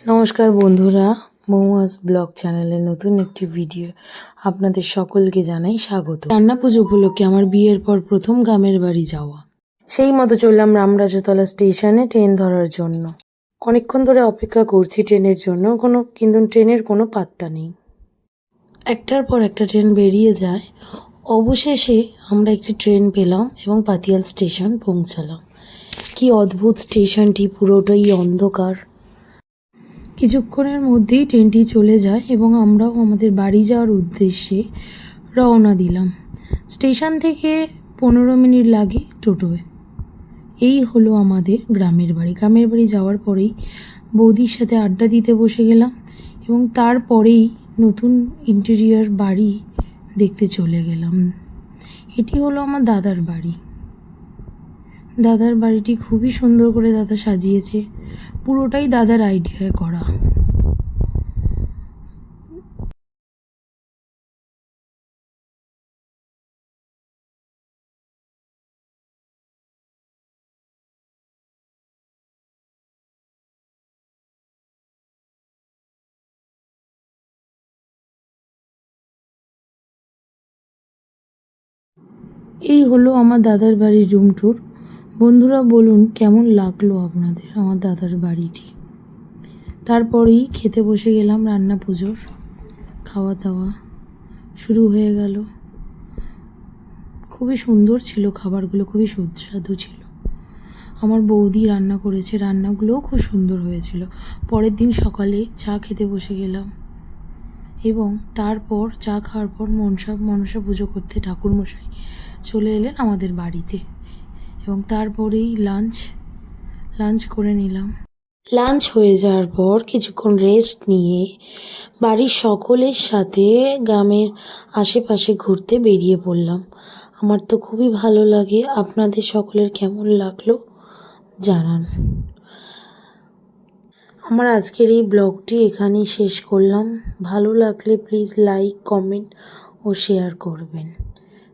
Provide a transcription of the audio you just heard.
নমস্কার বন্ধুরা, মৌয়াস ব্লগ চ্যানেলের নতুন একটি ভিডিও আপনাদের সকলকে জানাই স্বাগত। রান্না পুজো উপলক্ষে আমার বিয়ের পর প্রথম গ্রামের বাড়ি যাওয়া, সেই মতো চললাম রামরাজতলা স্টেশনে ট্রেন ধরার জন্য। অনেকক্ষণ ধরে অপেক্ষা করছি ট্রেনের জন্য, কিন্তু ট্রেনের কোনো পাত্তা নেই। একটার পর একটা ট্রেন বেরিয়ে যায়। অবশেষে আমরা একটি ট্রেন পেলাম এবং পাতিয়াল স্টেশন পৌঁছালাম। কি অদ্ভুত স্টেশনটি, পুরোটাই অন্ধকার। কিছুক্ষণের মধ্যেই ট্রেনটি চলে যায় এবং আমরাও আমাদের বাড়ি যাওয়ার উদ্দেশ্যে রওনা দিলাম। স্টেশন থেকে 15 মিনিট লাগে টোটোয়। এই হলো আমাদের গ্রামের বাড়ি। গ্রামের বাড়ি যাওয়ার পরেই বৌদির সাথে আড্ডা দিতে বসে গেলাম এবং তারপরেই নতুন ইন্টেরিয়র বাড়ি দেখতে চলে গেলাম। এটি হলো আমার দাদার বাড়ি। দাদার বাড়িটি খুবই সুন্দর করে দাদা সাজিয়েছে, পুরোটাই দাদার আইডিয়ায় করা। এই হলো আমার দাদার বাড়ির রুম ট্যুর। বন্ধুরা বলুন কেমন লাগলো আপনাদের আমার দাদার বাড়িটি। তারপরেই খেতে বসে গেলাম। রান্না পুজোর খাওয়া দাওয়া শুরু হয়ে গেল। খুবই সুন্দর ছিল খাবারগুলো, খুবই সুস্বাদু ছিল। আমার বৌদি রান্না করেছে, রান্নাগুলোও খুব সুন্দর হয়েছিল। পরের দিন সকালে চা খেতে বসে গেলাম এবং তারপর চা খাওয়ার পর মনসা পুজো করতে ঠাকুরমশাই চলে এলেন আমাদের বাড়িতে এবং তারপরেই লাঞ্চ করে নিলাম। লাঞ্চ হয়ে যাওয়ার পর কিছুক্ষণ রেস্ট নিয়ে বাড়ির সকলের সাথে গ্রামের আশেপাশে ঘুরতে বেরিয়ে পড়লাম। আমার তো খুবই ভালো লাগে। আপনাদের সকলের কেমন লাগলো জানান। আমার আজকের এই ব্লগটি এখানেই শেষ করলাম। ভালো লাগলে প্লিজ লাইক, কমেন্ট ও শেয়ার করবেন।